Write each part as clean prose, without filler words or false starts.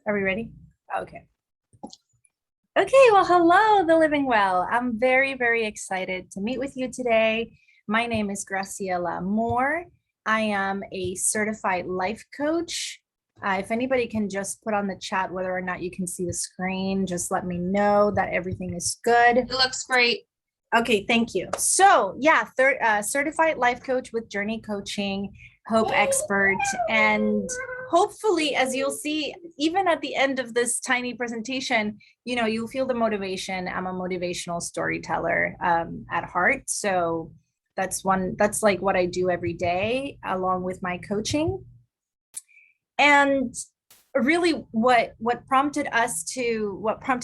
Are we ready? Okay. Okay, well, hello, the living well. I'm very, very excited to meet with you today. My name is Graciela Moore. I am a certified life coach. If anybody can just put on the chat whether or not you can see the screen, just let me know that everything is good. It looks great. Okay, thank you. So yeah, certified life coach with Journey Coaching, Hope expert, and hopefully, as you'll see, even at the end of this tiny presentation, you'll feel the motivation. I'm a motivational storyteller at heart. So that's like what I do every day along with my coaching. And really what prompted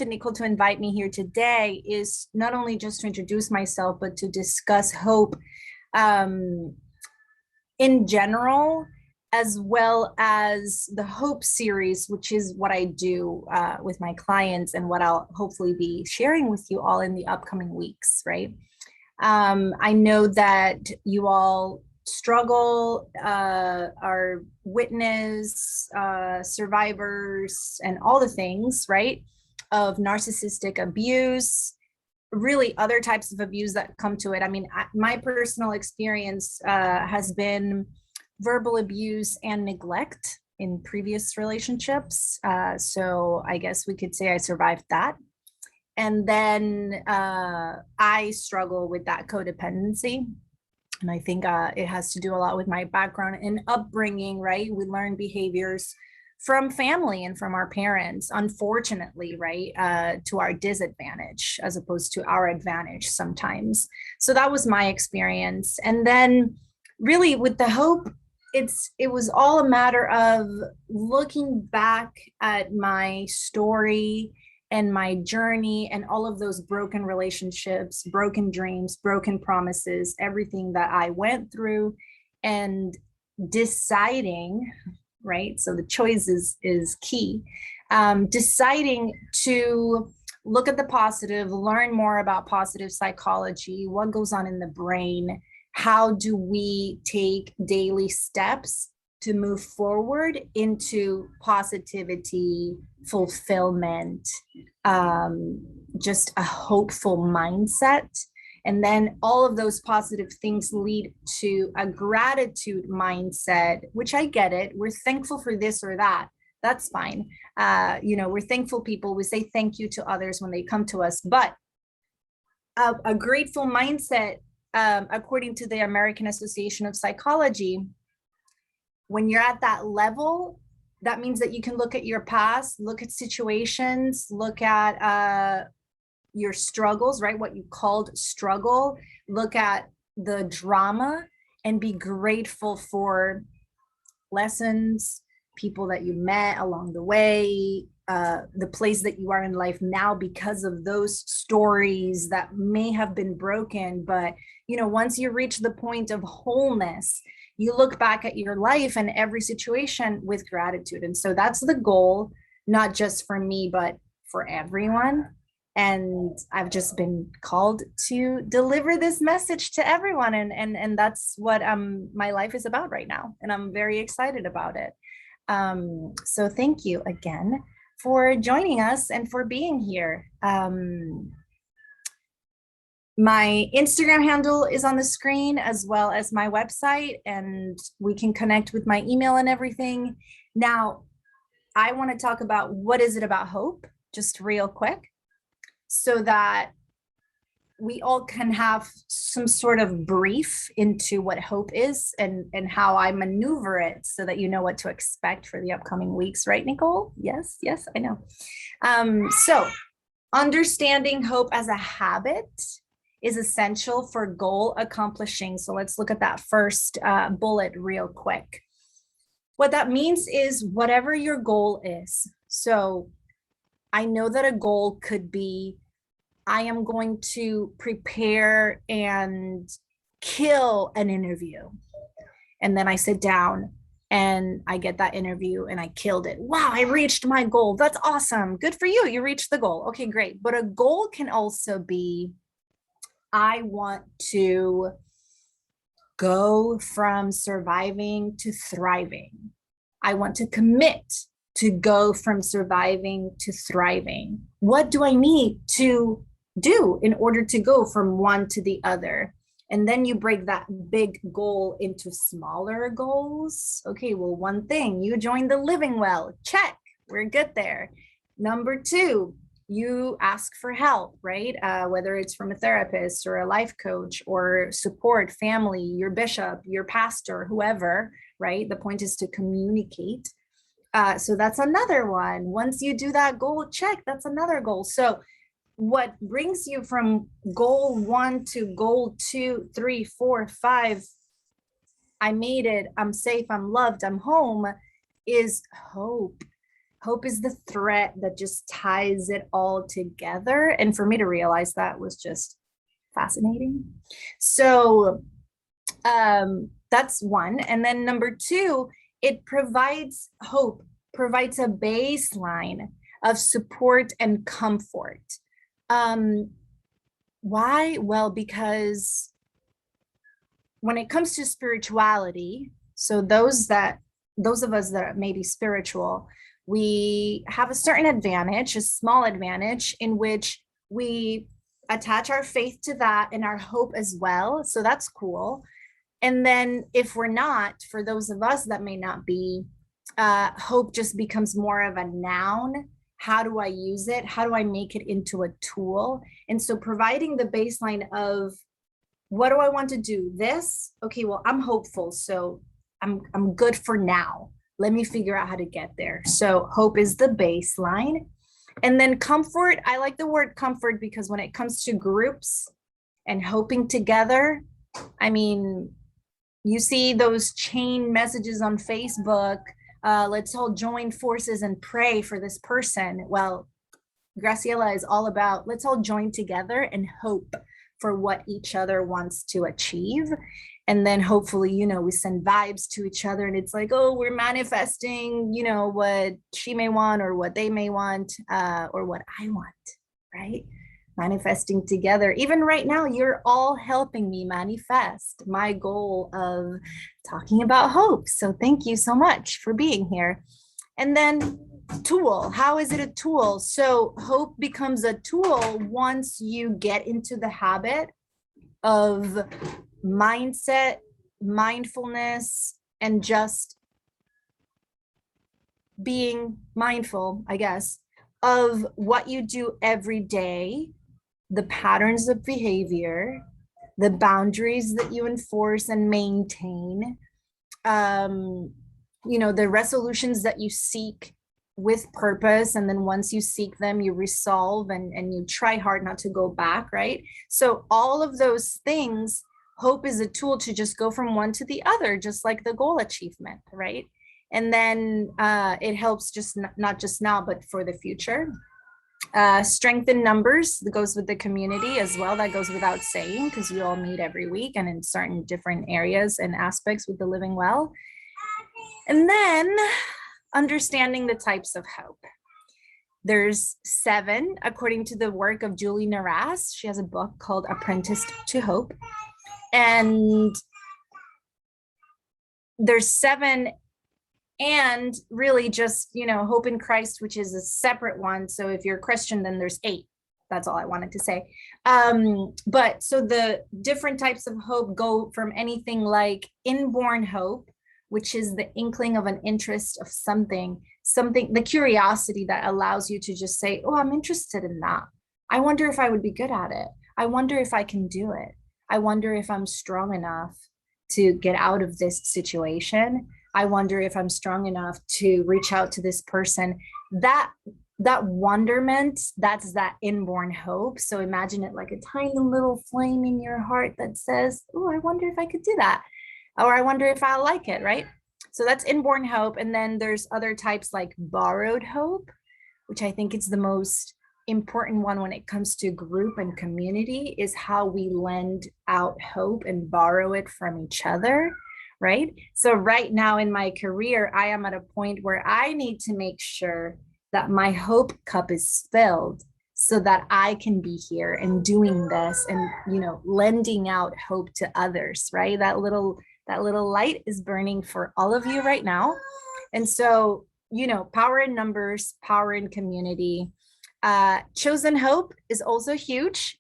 Nicole to invite me here today is not only just to introduce myself, but to discuss hope in general, as well as the Hope series, which is what I do with my clients and what I'll hopefully be sharing with you all in the upcoming weeks, right? I know that you all struggle, are witness, survivors, and all the things, right, of narcissistic abuse, really other types of abuse that come to it. I mean, my personal experience has been verbal abuse and neglect in previous relationships. So I guess we could say I survived that. And then I struggle with that codependency. And I think it has to do a lot with my background and upbringing, right? We learn behaviors from family and from our parents, unfortunately, right, to our disadvantage as opposed to our advantage sometimes. So that was my experience. And then really with the Hope, it was all a matter of looking back at my story and my journey and all of those broken relationships, broken dreams, broken promises, everything that I went through, and deciding, right? So the choice is key. Deciding to look at the positive, learn more about positive psychology, what goes on in the brain, how do we take daily steps to move forward into positivity, fulfillment, just a hopeful mindset. And then all of those positive things lead to a gratitude mindset, which I get it. We're thankful for this or that. That's fine. We're thankful people. We say thank you to others when they come to us. But a grateful mindset, according to the American Association of Psychology, when you're at that level, that means that you can look at your past, look at situations, look at your struggles, right? What you called struggle, look at the drama and be grateful for lessons, people that you met along the way, the place that you are in life now because of those stories that may have been broken. But, once you reach the point of wholeness, you look back at your life and every situation with gratitude. And so that's the goal, not just for me, but for everyone. And I've just been called to deliver this message to everyone. And that's what my life is about right now. And I'm very excited about it. So thank you again for joining us and for being here. My Instagram handle is on the screen, as well as my website, and we can connect with my email and everything. Now, I want to talk about what is it about hope, just real quick, so that we all can have some sort of brief into what hope is and how I maneuver it so that you know what to expect for the upcoming weeks, right, Nicole? Yes, I know. So understanding hope as a habit is essential for goal accomplishing. So let's look at that first bullet real quick. What that means is whatever your goal is. So I know that a goal could be, I am going to prepare and kill an interview. And then I sit down and I get that interview and I killed it. Wow, I reached my goal. That's awesome. Good for you. You reached the goal. Okay, great. But a goal can also be, I want to go from surviving to thriving. I want to commit to go from surviving to thriving? What do I need to do in order to go from one to the other? And then you break that big goal into smaller goals. Okay, well, one thing, you joined the living well. Check, we're good there. Number two, you ask for help, right? Whether it's from a therapist or a life coach or support, family, your bishop, your pastor, whoever, right? The point is to communicate. So that's another one. Once you do that goal, check, that's another goal. So what brings you from goal 1 to goal 2, 3, 4, 5, I made it, I'm safe, I'm loved, I'm home, is hope. Hope is the thread that just ties it all together. And for me to realize that was just fascinating. So that's one. And then number two, it provides hope, provides a baseline of support and comfort. Why? Well, because when it comes to spirituality, so those of us that may be spiritual, we have a certain advantage, a small advantage, in which we attach our faith to that and our hope as well. So that's cool. And then if we're not, for those of us that may not be, hope just becomes more of a noun. How do I use it? How do I make it into a tool? And so providing the baseline of, what do I want to do? This, okay, well, I'm hopeful, so I'm good for now. Let me figure out how to get there. So hope is the baseline. And then comfort, I like the word comfort because when it comes to groups and hoping together, I mean, you see those chain messages on Facebook, let's all join forces and pray for this person. Well, Graciela is all about, let's all join together and hope for what each other wants to achieve. And then hopefully, we send vibes to each other and it's like, oh, we're manifesting, what she may want or what they may want, or what I want, right? Manifesting together. Even right now, you're all helping me manifest my goal of talking about hope. So thank you so much for being here. And then tool, how is it a tool? So hope becomes a tool once you get into the habit of mindset, mindfulness, and just being mindful, I guess, of what you do every day, the patterns of behavior, the boundaries that you enforce and maintain, the resolutions that you seek with purpose. And then once you seek them, you resolve and you try hard not to go back, right? So all of those things, hope is a tool to just go from one to the other, just like the goal achievement, right? And then it helps just not just now, but for the future. Strength in numbers, that goes with the community as well. That goes without saying, because you all meet every week and in certain different areas and aspects with the living well. And then understanding the types of hope. There's 7, according to the work of Julie Naras. She has a book called Apprenticed to Hope. And there's 7, and really just, hope in Christ, which is a separate one. So if you're a Christian, then there's 8. That's all I wanted to say. But so the different types of hope go from anything like inborn hope, which is the inkling of an interest of something, the curiosity that allows you to just say, oh, I'm interested in that. I wonder if I would be good at it. I wonder if I can do it. I wonder if I'm strong enough to get out of this situation. I wonder if I'm strong enough to reach out to this person. That wonderment, that's that inborn hope. So imagine it like a tiny little flame in your heart that says, oh, I wonder if I could do that. Or I wonder if I'll like it, right? So that's inborn hope. And then there's other types like borrowed hope, which I think is the most important one when it comes to group and community, is how we lend out hope and borrow it from each other, right? So right now in my career, I am at a point where I need to make sure that my hope cup is filled so that I can be here and doing this and, lending out hope to others, right? That little light is burning for all of you right now. And so power in numbers, power in community. Chosen hope is also huge.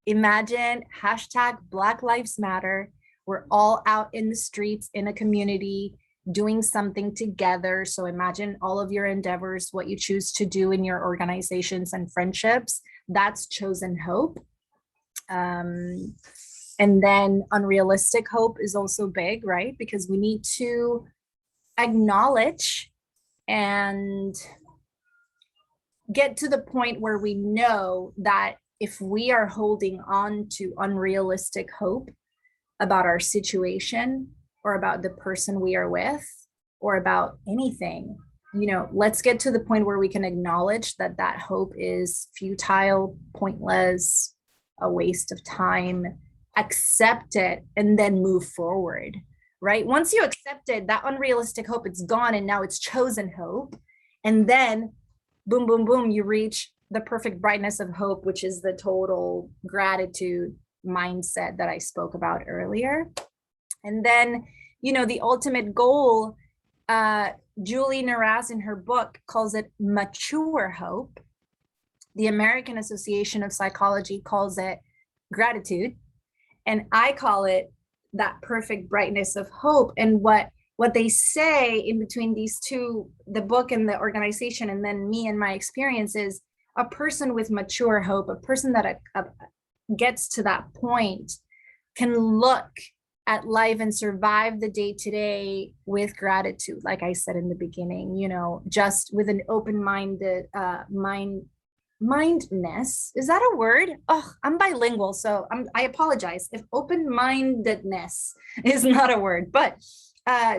Imagine hashtag Black Lives Matter. We're all out in the streets in a community doing something together. So imagine all of your endeavors, what you choose to do in your organizations and friendships. That's chosen hope. And then unrealistic hope is also big, right? Because we need to acknowledge and get to the point where we know that if we are holding on to unrealistic hope about our situation or about the person we are with or about anything, let's get to the point where we can acknowledge that that hope is futile, pointless, a waste of time, accept it, and then move forward, right? Once you accept it, that unrealistic hope, it's gone, and now it's chosen hope. And then boom, boom, boom, you reach the perfect brightness of hope, which is the total gratitude mindset that I spoke about earlier. And then, the ultimate goal, Julie Naraz in her book calls it mature hope. The American Association of Psychology calls it gratitude. And I call it that perfect brightness of hope. And what they say in between these two, the book and the organization, and then me and my experience, is a person with mature hope, a person that gets to that point, can look at life and survive the day to day with gratitude. Like I said in the beginning, just with an open-minded mindness. Is that a word? Oh, I'm bilingual, so I apologize if open-mindedness is not a word, but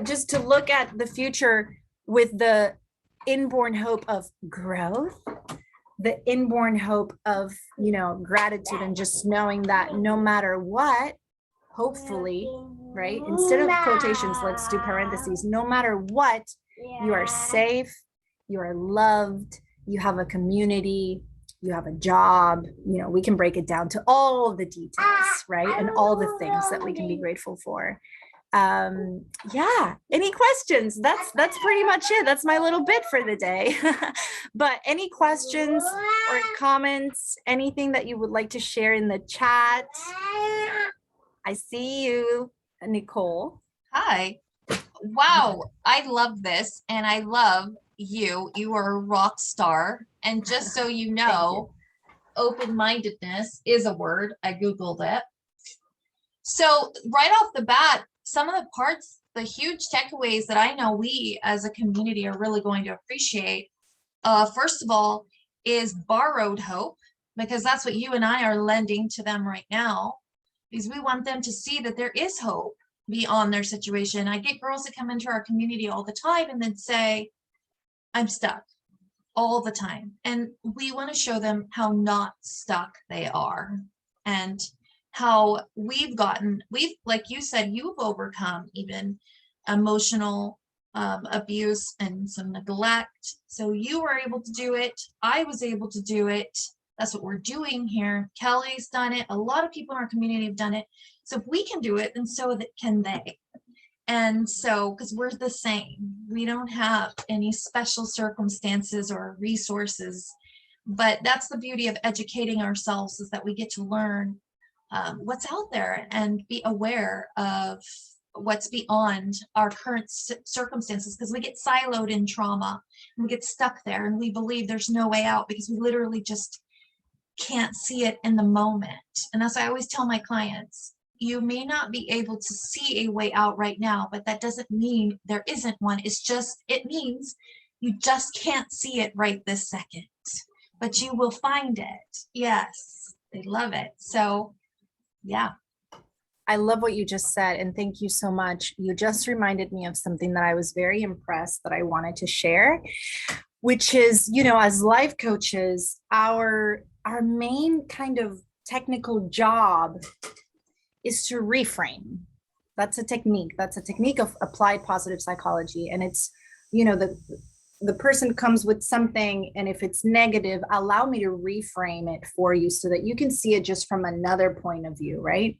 just to look at the future with the inborn hope of growth, the inborn hope of, gratitude, and just knowing that no matter what, hopefully, right? Instead of quotations, let's do parentheses. No matter what, you are safe, you are loved, you have a community, you have a job. We can break it down to all of the details, right? And all the things that we can be grateful for. Yeah, any questions? That's pretty much it. That's my little bit for the day. But any questions or comments, anything that you would like to share in the chat? I see you, Nicole. Hi. Wow, I love this, and I love you. You are a rock star. And just so you know, open-mindedness is a word. I Googled it. So right off the bat, some of the parts, the huge takeaways that I know we as a community are really going to appreciate, first of all, is borrowed hope, because that's what you and I are lending to them right now, because we want them to see that there is hope beyond their situation. I get girls that come into our community all the time and then say, I'm stuck, all the time. And we want to show them how not stuck they are, and how like you said, you've overcome even emotional abuse and some neglect. So you were able to do it. I was able to do it. That's what we're doing here. Kelly's done it. A lot of people in our community have done it. So if we can do it, then so can they. And so, because we're the same, we don't have any special circumstances or resources, but that's the beauty of educating ourselves, is that we get to learn what's out there and be aware of what's beyond our current circumstances, because we get siloed in trauma and we get stuck there and we believe there's no way out because we literally just can't see it in the moment. And as I always tell my clients, you may not be able to see a way out right now, but that doesn't mean there isn't one. It means you just can't see it right this second, but you will find it. Yes, they love it. So yeah. I love what you just said, and thank you so much. You just reminded me of something that I was very impressed that I wanted to share, which is, as life coaches, our main kind of technical job is to reframe. That's a technique. That's a technique of applied positive psychology. And it's, the person comes with something, and if it's negative, allow me to reframe it for you so that you can see it just from another point of view, right?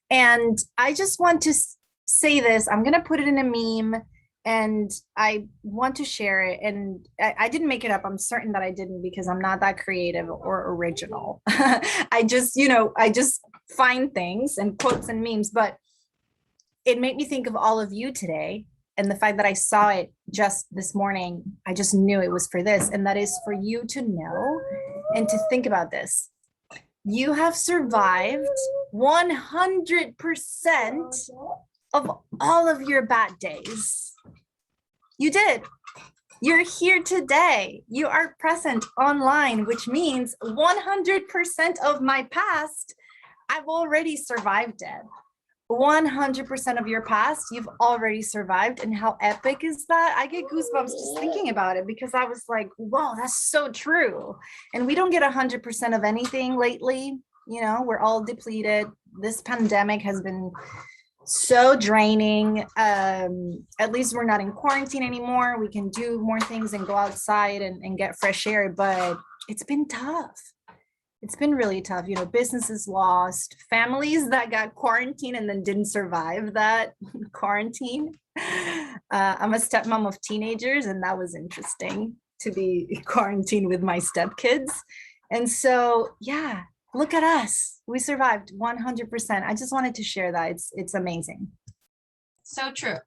And I just want to say this. I'm going to put it in a meme. and I want to share it. And I didn't make it up. I'm certain that I didn't, because I'm not that creative or original. I just, I just find things and quotes and memes, but it made me think of all of you today. And the fact that I saw it just this morning, I just knew it was for this. And that is for you to know and to think about this. You have survived 100% of all of your bad days. You did. You're here today. You are present online, which means 100% of my past, I've already survived it. 100% of your past, you've already survived. And how epic is that? I get goosebumps just thinking about it, because I was like, whoa, that's so true. And we don't get 100% of anything lately. We're all depleted. This pandemic has been so draining. At least we're not in quarantine anymore. We can do more things and go outside and get fresh air, but it's been tough. It's been really tough. Businesses lost, families that got quarantined and then didn't survive that quarantine. I'm a stepmom of teenagers, and that was interesting to be quarantined with my stepkids. And so, yeah, look at us. We survived 100%. I just wanted to share that. It's amazing. So true.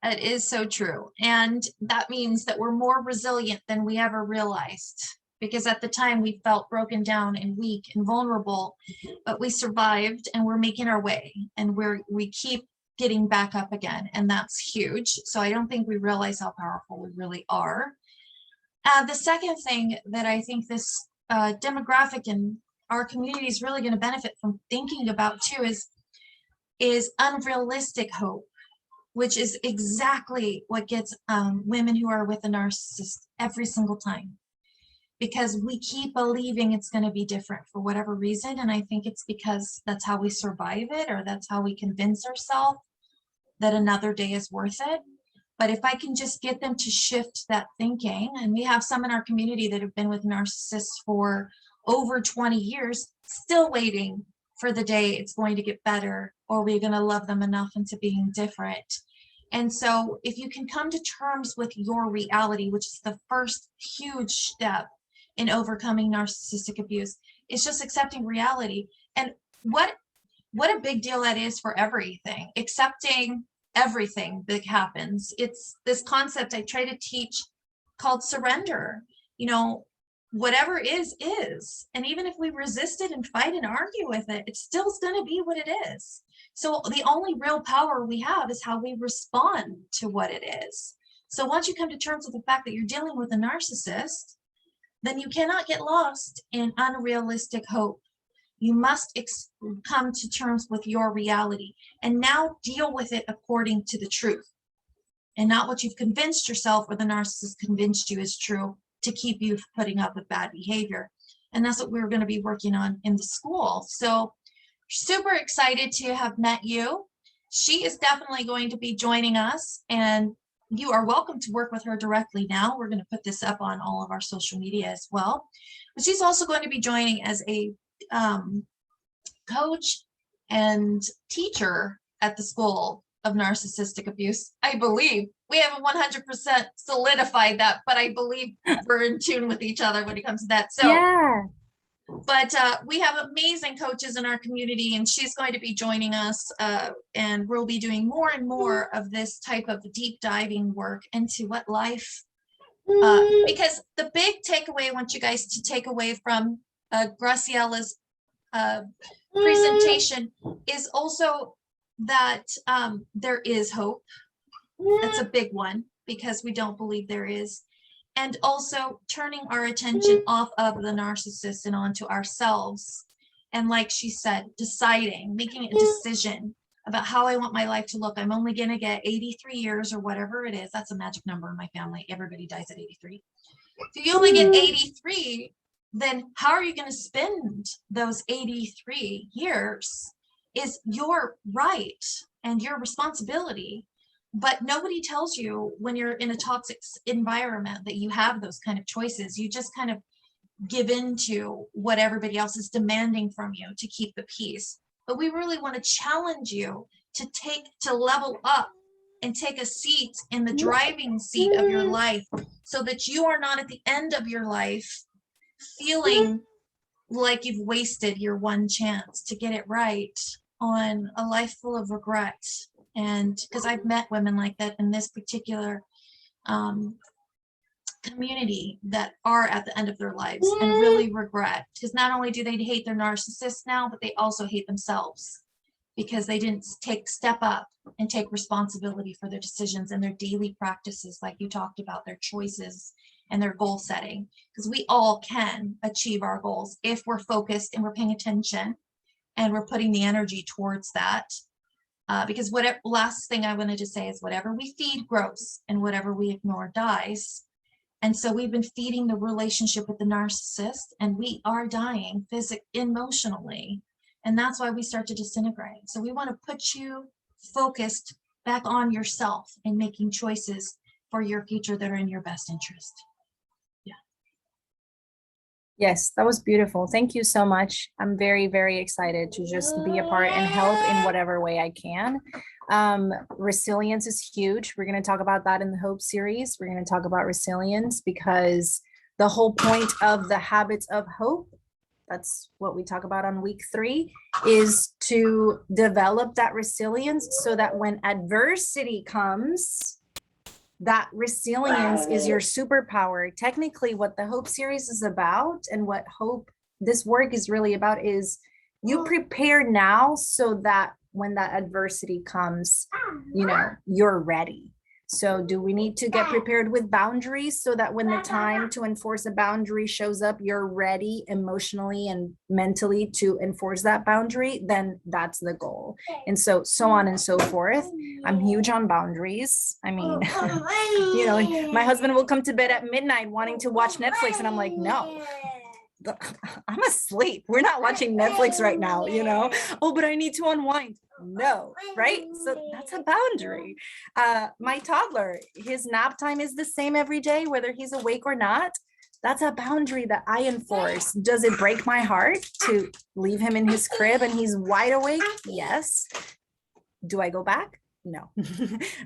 It is so true. And that means that we're more resilient than we ever realized, because at the time we felt broken down and weak and vulnerable, but we survived and we're making our way, and we keep getting back up again. And that's huge. So I don't think we realize how powerful we really are. The second thing that I think this demographic in our community is really going to benefit from thinking about too is unrealistic hope, which is exactly what gets women who are with a narcissist every single time, because we keep believing it's going to be different for whatever reason. And I think it's because that's how we survive it, or that's how we convince ourselves that another day is worth it. But if I can just get them to shift that thinking, and we have some in our community that have been with narcissists for over 20 years, still waiting for the day it's going to get better, or we're going to love them enough into being different. And so if you can come to terms with your reality, which is the first huge step in overcoming narcissistic abuse, it's just accepting reality. And what a big deal that is for everything, accepting everything that happens. It's this concept I try to teach called surrender. Whatever is. And even if we resist it and fight and argue with it, it's still going to be what it is. So the only real power we have is how we respond to what it is. So once you come to terms with the fact that you're dealing with a narcissist, then you cannot get lost in unrealistic hope. You must come to terms with your reality and now deal with it according to the truth, and not what you've convinced yourself or the narcissist convinced you is true to keep you putting up with bad behavior. And that's what we're going to be working on in the school. So super excited to have met you. She is definitely going to be joining us, and you are welcome to work with her directly now. We're going to put this up on all of our social media as well. But she's also going to be joining as a coach and teacher at the School of Narcissistic Abuse. I believe we haven't 100% solidified that, but I believe we're in tune with each other when it comes to that. So yeah. But we have amazing coaches in our community, and she's going to be joining us, and we'll be doing more and more of this type of deep diving work into what life, because the big takeaway I want you guys to take away from Graciela's presentation is also that there is hope. That's a big one, because we don't believe there is. And also turning our attention off of the narcissist and onto ourselves. And like she said, making a decision about how I want my life to look. I'm only going to get 83 years or whatever it is. That's a magic number in my family. Everybody dies at 83. If you only get 83, then how are you going to spend those 83 years is your right and your responsibility. But nobody tells you when you're in a toxic environment that you have those kind of choices. You just kind of give in to what everybody else is demanding from you to keep the peace. But we really want to challenge you to level up and take a seat in the driving seat of your life so that you are not at the end of your life feeling like you've wasted your one chance to get it right on a life full of regret. And because I've met women like that in this particular community that are at the end of their lives and really regret, because not only do they hate their narcissist now, but they also hate themselves because they didn't step up and take responsibility for their decisions and their daily practices, like you talked about, their choices and their goal setting. Because we all can achieve our goals if we're focused and we're paying attention and we're putting the energy towards that. Because whatever, last thing I wanted to say is whatever we feed grows and whatever we ignore dies. And so we've been feeding the relationship with the narcissist, and we are dying physically, emotionally. And that's why we start to disintegrate. So we want to put you focused back on yourself and making choices for your future that are in your best interest. Yeah. Yes, that was beautiful. Thank you so much. I'm very, very excited to just be a part and help in whatever way I can. Resilience is huge. We're going to talk about that in the Hope series. We're going to talk about resilience because the whole point of the habits of hope, that's what we talk about on week 3, is to develop that resilience so that when adversity comes, that resilience is your superpower. Technically, what the Hope series is about and what Hope, this work is really about, is you prepare now so that when that adversity comes, you know, you're ready. So do we need to get prepared with boundaries so that when the time to enforce a boundary shows up, you're ready emotionally and mentally to enforce that boundary? Then that's the goal. And so on and so forth. I'm huge on boundaries. I mean, you know, my husband will come to bed at midnight wanting to watch Netflix, and I'm like, no, I'm asleep. We're not watching Netflix right now, you know? Oh, but I need to unwind. No, right? So that's a boundary. My toddler, his nap time is the same every day, whether he's awake or not. That's a boundary that I enforce. Does it break my heart to leave him in his crib and he's wide awake? Yes. Do I go back? No.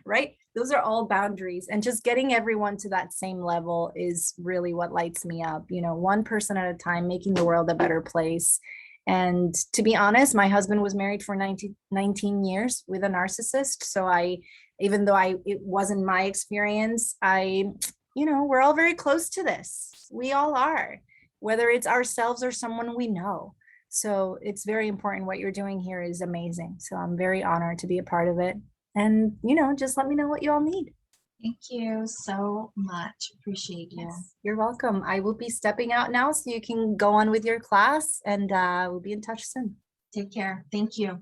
Right? Those are all boundaries, and just getting everyone to that same level is really what lights me up. You know, one person at a time, making the world a better place. And to be honest, my husband was married for 19 years with a narcissist. So even though it wasn't my experience, you know, we're all very close to this. We all are, whether it's ourselves or someone we know. So it's very important. What you're doing here is amazing. So I'm very honored to be a part of it. And, you know, just let me know what you all need. Thank you so much. Appreciate you. Yes, you're welcome. I will be stepping out now so you can go on with your class, and we'll be in touch soon. Take care. Thank you.